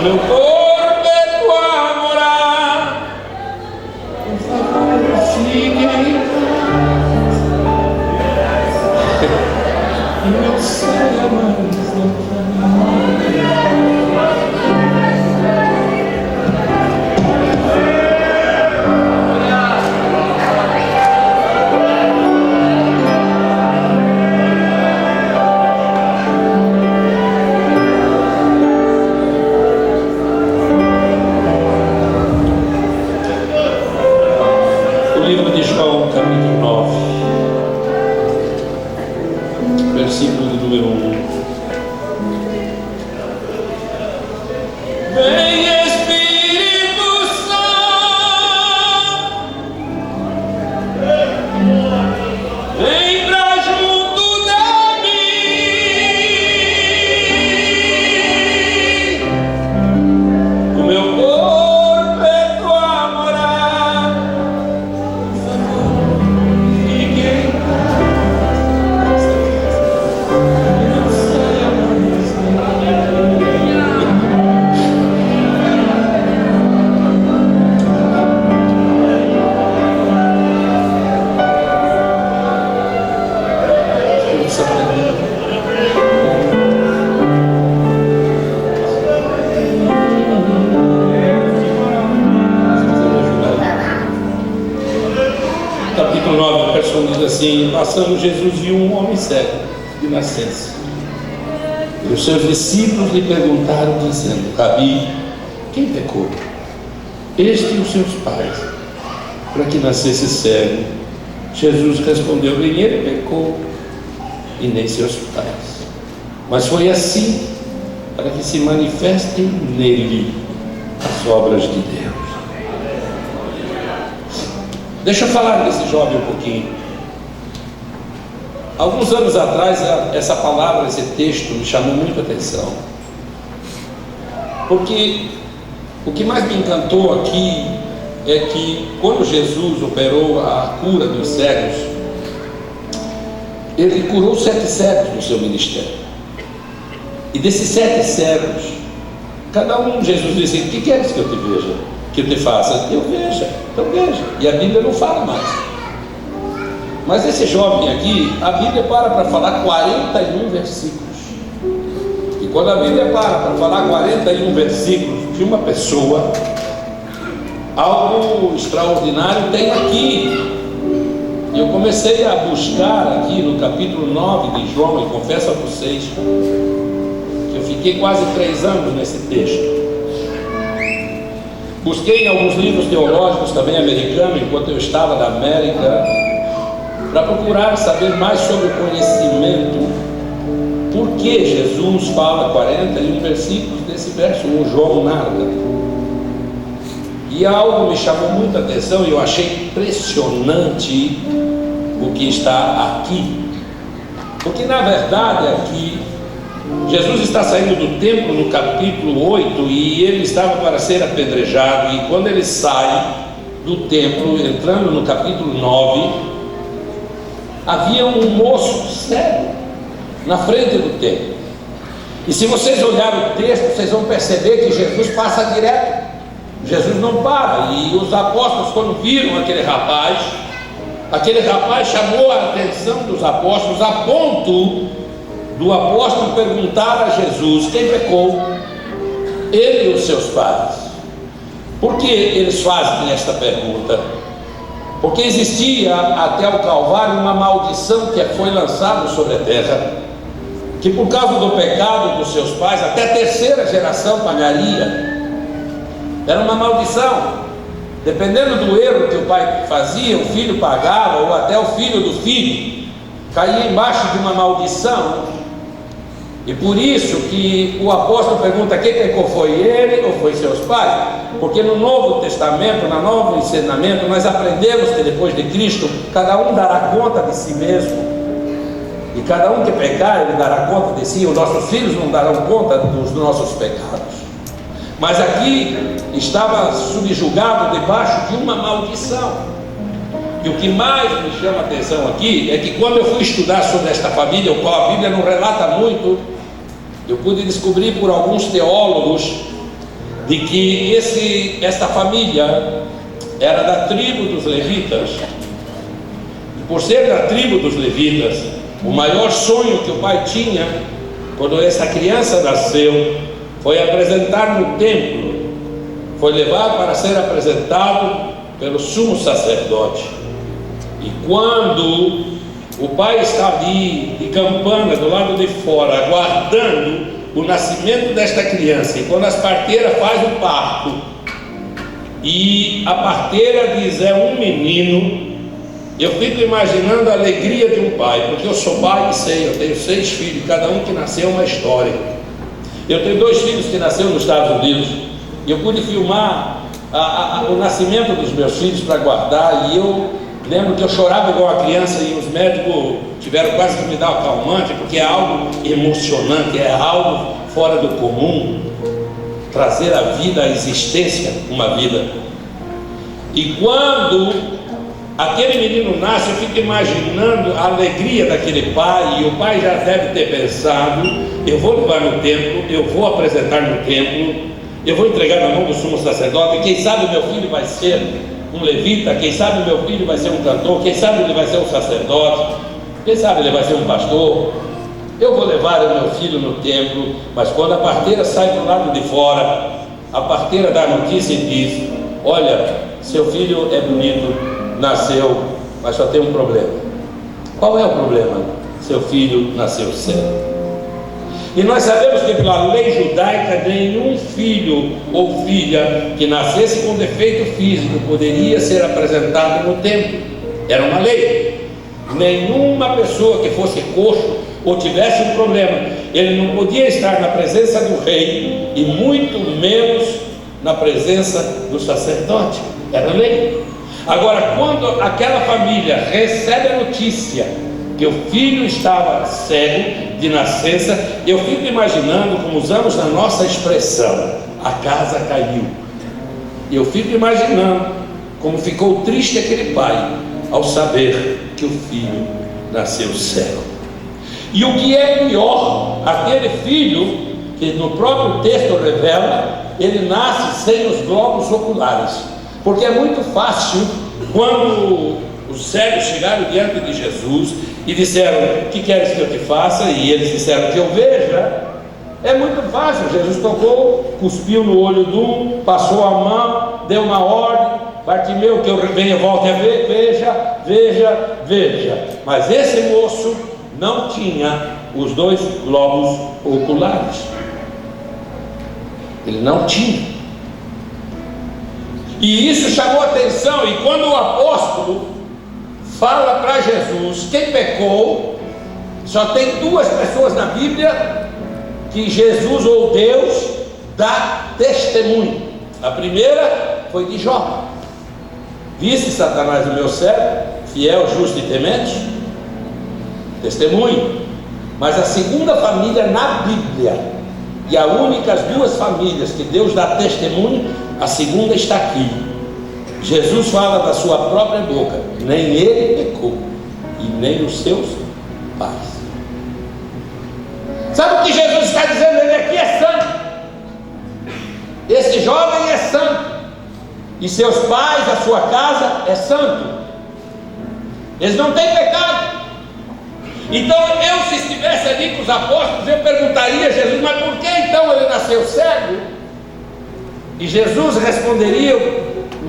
Meu corpo é tua morada, por favor, fique em paz. E não saia mais do capítulo 9, versículo de número 1. Vem Espírito Santo, vem pra junto de mim, o meu corpo é tua morada. Capítulo 9, o personagem diz assim: passando, Jesus viu um homem cego de nascença. E os seus discípulos lhe perguntaram, dizendo: Rabi, quem pecou? Este e os seus pais, para que nascesse cego? Jesus respondeu: nem ele pecou, e nem seus pais, mas foi assim, para que se manifestem nele as obras de Deus. Deixa eu falar desse jovem um pouquinho. Alguns anos atrás, essa palavra, esse texto me chamou muito a atenção, porque o que mais me encantou aqui é que quando Jesus operou a cura dos cegos, ele curou 7 cegos no seu ministério. E desses 7 cegos, cada um, Jesus disse: o que queres que eu te veja? Que eu te faça? Eu veja, então veja. E a Bíblia não fala mais. Mas esse jovem aqui, a Bíblia para falar 41 versículos. E quando a Bíblia para falar 41 versículos de uma pessoa, algo extraordinário tem aqui. Eu comecei a buscar aqui no capítulo 9 de João, e confesso a vocês que eu fiquei quase 3 anos nesse texto. Busquei em alguns livros teológicos também americanos, enquanto eu estava na América, para procurar saber mais sobre o conhecimento. Por que Jesus fala 41 versículos desse verso 1, João narra. E algo me chamou muita atenção e eu achei impressionante o que está aqui. Porque na verdade aqui, Jesus está saindo do templo no capítulo 8 e ele estava para ser apedrejado, e quando ele sai do templo, entrando no capítulo 9, havia um moço cego na frente do templo. E se vocês olharem o texto, vocês vão perceber que Jesus passa direto, Jesus não para. E os apóstolos, quando viram aquele rapaz chamou a atenção dos apóstolos, a ponto do apóstolo perguntar a Jesus: quem pecou? Ele e os seus pais? Por que eles fazem esta pergunta? Porque existia até o Calvário uma maldição que foi lançada sobre a terra, que por causa do pecado dos seus pais, até a 3ª geração pagaria. Era uma maldição. Dependendo do erro que o pai fazia, o filho pagava, ou até o filho do filho caía embaixo de uma maldição. E por isso que o apóstolo pergunta: quem pecou, foi ele ou foi seus pais? Porque no Novo Testamento, no Novo Ensinamento, nós aprendemos que depois de Cristo, cada um dará conta de si mesmo. E cada um que pecar, ele dará conta de si. Os nossos filhos não darão conta dos nossos pecados. Mas aqui estava subjugado debaixo de uma maldição. E o que mais me chama a atenção aqui é que quando eu fui estudar sobre esta família, o qual a Bíblia não relata muito, eu pude descobrir por alguns teólogos de que esta família era da tribo dos levitas. E por ser da tribo dos levitas, o maior sonho que o pai tinha, quando essa criança nasceu, foi apresentar no templo, foi levar para ser apresentado pelo sumo sacerdote. E quando o pai está ali de campana do lado de fora, aguardando o nascimento desta criança, e quando as parteiras fazem o parto, e a parteira diz: é um menino, eu fico imaginando a alegria de um pai, porque eu sou pai e sei, eu tenho 6 filhos, cada um que nasceu uma história. Eu tenho 2 filhos que nasceram nos Estados Unidos, e eu pude filmar o nascimento dos meus filhos para guardar, e eu lembro que eu chorava igual a criança, e os médicos tiveram quase que me dar um calmante, porque é algo emocionante, é algo fora do comum, trazer a vida, a existência, uma vida. E quando aquele menino nasce, eu fico imaginando a alegria daquele pai, e o pai já deve ter pensado: eu vou levar no templo, eu vou apresentar no templo, eu vou entregar na mão do sumo sacerdote, quem sabe meu filho vai ser um levita, quem sabe meu filho vai ser um cantor, quem sabe ele vai ser um sacerdote, quem sabe ele vai ser um pastor. Eu vou levar o meu filho no templo. Mas quando a parteira sai do lado de fora, a parteira dá a notícia e diz: olha, seu filho é bonito, nasceu, mas só tem um problema. Qual é o problema? Seu filho nasceu cego. E nós sabemos que pela lei judaica, nenhum filho ou filha que nascesse com defeito físico poderia ser apresentado no templo. Era uma lei. Nenhuma pessoa que fosse coxo ou tivesse um problema, ele não podia estar na presença do rei, e muito menos na presença do sacerdote. Era lei. Agora, quando aquela família recebe a notícia que o filho estava cego de nascença, eu fico imaginando, como usamos na nossa expressão, a casa caiu. Eu fico imaginando como ficou triste aquele pai ao saber que o filho nasceu cego. E o que é pior, aquele filho, que no próprio texto revela, ele nasce sem os globos oculares. Porque é muito fácil, quando os cegos chegaram diante de Jesus e disseram: o que queres que eu te faça? E eles disseram: que eu veja. É muito fácil. Jesus tocou, cuspiu no olho de um, passou a mão, deu uma ordem: Bartimeu, que eu venha, volte a ver, veja, veja, veja. Mas esse moço não tinha os 2 globos oculares. Ele não tinha. E isso chamou a atenção. E quando o apóstolo fala para Jesus quem pecou, só tem 2 pessoas na Bíblia que Jesus ou Deus dá testemunho. A primeira foi de Jó: viste Satanás o meu servo, fiel, justo e temente? Testemunho. Mas a segunda família na Bíblia, e a única, as 2 famílias que Deus dá testemunho, a segunda está aqui. Jesus fala da sua própria boca: nem ele pecou, e nem os seus pais. Sabe o que Jesus está dizendo? Ele aqui é santo. Esse jovem é santo, e seus pais, a sua casa é santo. Eles não têm pecado. Então eu, se estivesse ali com os apóstolos, eu perguntaria a Jesus: mas por que então ele nasceu cego? E Jesus responderia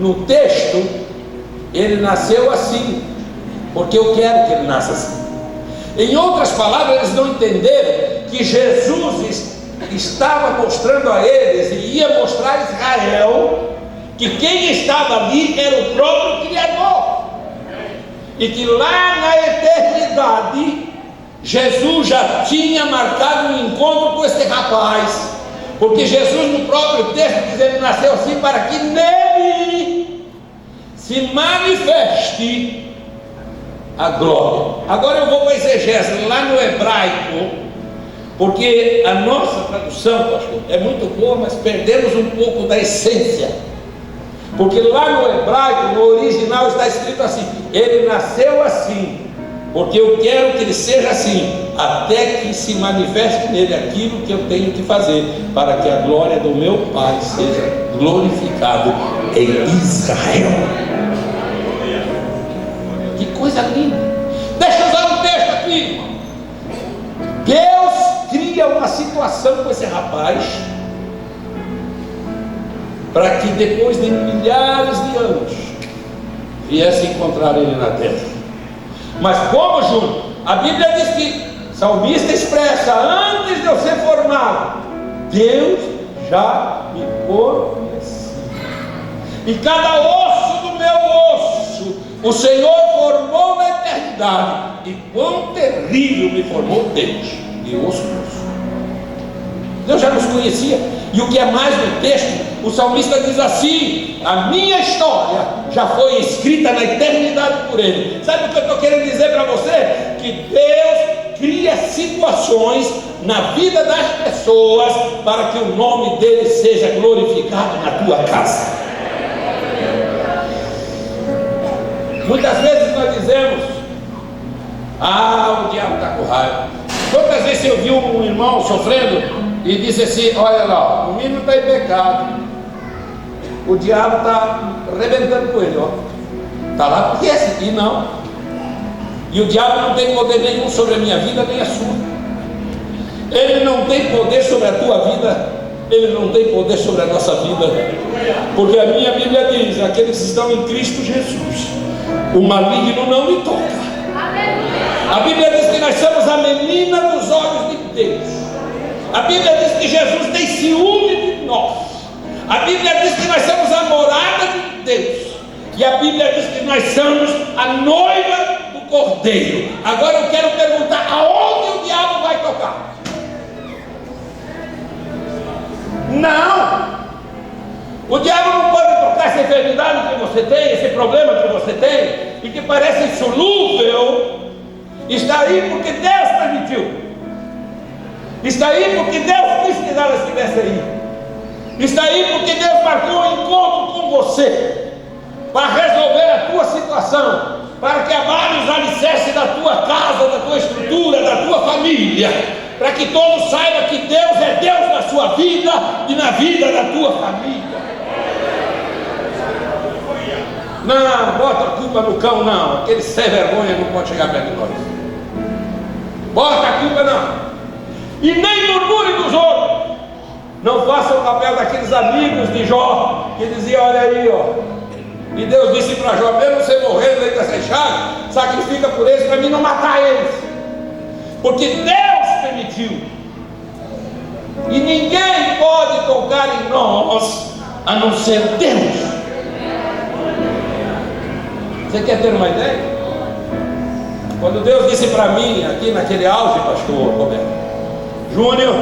no texto: ele nasceu assim, porque eu quero que ele nasça assim. Em outras palavras, eles não entenderam que Jesus estava mostrando a eles, e ia mostrar a Israel, que quem estava ali era o próprio Criador, e que lá na eternidade Jesus já tinha marcado um encontro com esse rapaz, porque Jesus, no próprio texto, diz: ele nasceu assim para que nele se manifeste a glória. Agora eu vou para a exegese lá no hebraico, porque a nossa tradução, pastor, é muito boa, mas perdemos um pouco da essência. Porque lá no hebraico, no original, está escrito assim: ele nasceu assim, porque eu quero que ele seja assim, até que se manifeste nele aquilo que eu tenho que fazer, para que a glória do meu Pai seja glorificada em Israel. Que coisa linda! Deixa eu usar um texto aqui, irmão. Deus cria uma situação com esse rapaz, para que depois de milhares de anos viesse encontrar ele na terra. Mas como, Júnior? A Bíblia diz que o salmista expressa: antes de eu ser formado, Deus já me conhecia, e cada osso do meu osso o Senhor formou na eternidade. E quão terrível me formou Deus, de osso por osso. Deus já nos conhecia. E o que é mais no texto, o salmista diz assim: a minha história já foi escrita na eternidade por Ele. Sabe o que eu estou querendo dizer para você? Que Deus cria situações na vida das pessoas para que o nome dele seja glorificado na tua casa. Muitas vezes nós dizemos: ah, o diabo está com raiva. Quantas vezes eu vi um irmão sofrendo e disse assim: olha lá, o menino está em pecado, o diabo está arrebentando com ele, ó. Está lá porque é esse aqui não. E o diabo não tem poder nenhum sobre a minha vida nem a sua. Ele não tem poder sobre a tua vida, ele não tem poder sobre a nossa vida, porque a minha Bíblia diz: aqueles que estão em Cristo Jesus, o maligno não lhe toca. A Bíblia diz que nós somos a menina dos olhos de Deus. A Bíblia diz que Jesus tem ciúme de nós. A Bíblia diz que nós somos a morada de Deus. E a Bíblia diz que nós somos a noiva do Cordeiro. Agora eu quero perguntar: aonde o diabo vai tocar? Não! O diabo não pode tocar essa enfermidade que você tem, esse problema que você tem, e que parece insolúvel. Está aí porque Deus permitiu. Está aí porque Deus quis que ela estivesse aí. Está aí porque Deus marcou um encontro com você, para resolver a tua situação, para que abale os alicerces da tua casa, da tua estrutura, da tua família, para que todos saibam que Deus é Deus na sua vida e na vida da tua família. Não, bota a culpa no cão, não. Aquele sem vergonha não pode chegar perto de nós. Bota a culpa não. E nem murmure dos outros. Não faça o papel daqueles amigos de Jó, que diziam: olha aí, ó. E Deus disse para Jó: mesmo você morrendo aí dessa chaga, sacrifica por eles para mim não matar eles. Porque Deus permitiu. E ninguém pode tocar em nós a não ser Deus. Você quer ter uma ideia? Quando Deus disse para mim, aqui naquele auge, pastor Roberto Júnior,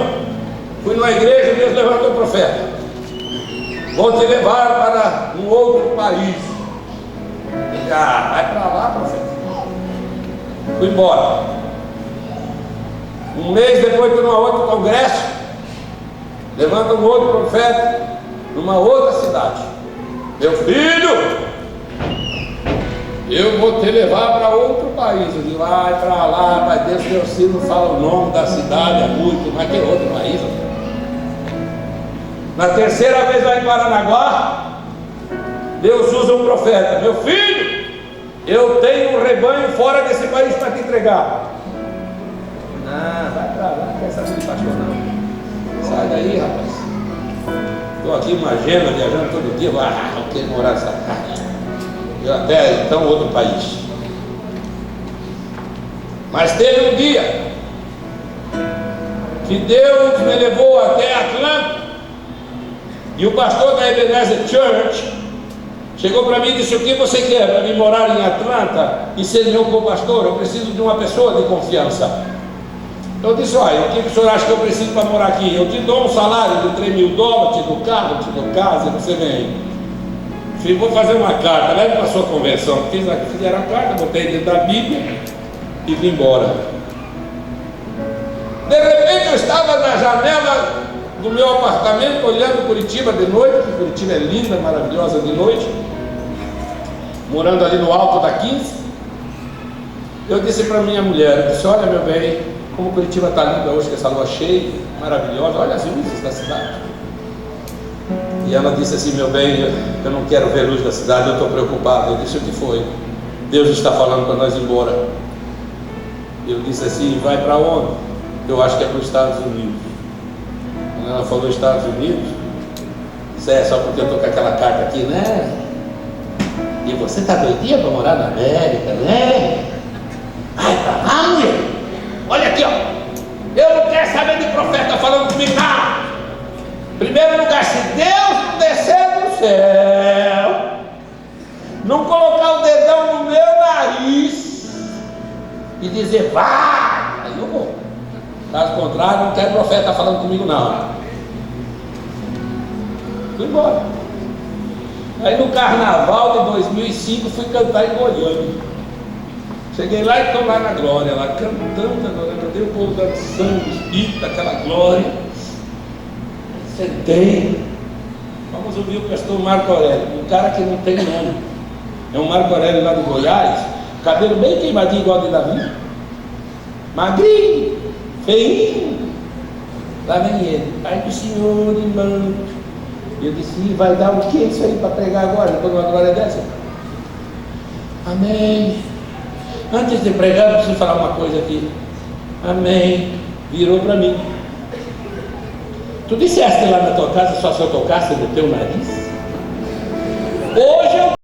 fui numa igreja e Deus levantou o profeta: vou te levar para um outro país. Eu disse: ah, vai para lá, profeta. Fui embora. Um mês depois, fui num outro congresso, levanta um outro profeta numa outra cidade: meu filho, eu vou te levar para outro país. Eu digo: vai para lá, mas Deus meu filho não fala o nome da cidade, é muito, mas que outro país. Na terceira vez lá em Paranaguá, Deus usa um profeta: meu filho, eu tenho um rebanho fora desse país para te entregar. Não, vai para lá, não quer saber de pastor não. Sai daí, rapaz. Estou aqui uma agenda, viajando todo dia. Eu quero morar nessa casa. Eu até então outro país. Mas teve um dia que Deus me levou até Atlanta, e o pastor da Ebenezer Church chegou para mim e disse: o que você quer para vir morar em Atlanta e ser meu co-pastor? Eu preciso de uma pessoa de confiança. Eu disse: olha, o que o senhor acha que eu preciso para morar aqui? Eu te dou um salário de $3.000, te dou carro, te dou casa, você vem. Filho, vou fazer uma carta, leve para a sua convenção. Fizeram a carta, botei dentro da Bíblia e vim embora. De repente eu estava na janela do meu apartamento, olhando Curitiba de noite, que Curitiba é linda, maravilhosa de noite, morando ali no alto da 15. Eu disse para minha mulher, eu disse, olha meu bem, como Curitiba está linda hoje com essa lua cheia, maravilhosa, olha as luzes da cidade. E ela disse assim, meu bem, eu não quero ver luz da cidade, eu estou preocupado. Eu disse, o que foi? Deus está falando para nós ir embora. Eu disse assim, vai para onde? Eu acho que é para os Estados Unidos. Quando ela falou Estados Unidos, isso é só porque eu estou com aquela carta aqui, né? E você está doidinha para morar na América, né? Vai para lá, mulher. Olha aqui, ó. Eu não quero saber de profeta falando comigo, não. Primeiro lugar, se Deus não descer do céu, não colocar o dedão no meu nariz e dizer, vá, aí eu vou. Caso contrário, não quero profeta falando comigo, não. Fui embora. Aí no carnaval de 2005 fui cantar em Goiânia. Cheguei lá e estou lá na glória, lá cantando, cantei o povo dançando, espírito, aquela glória. Sentei. Vamos ouvir o pastor Marco Aurélio, um cara que não tem nome. É um Marco Aurélio lá de Goiás, cabelo bem queimadinho igual de Davi, magrinho, feinho. Lá vem ele. Ai do Senhor, irmão. E eu disse, vai dar o que isso aí para pregar agora, depois de uma glória dessa? Amém. Antes de pregar, eu preciso falar uma coisa aqui. Amém. Virou para mim. Tu disseste lá na tua casa, só se eu tocasse no teu nariz? Hoje eu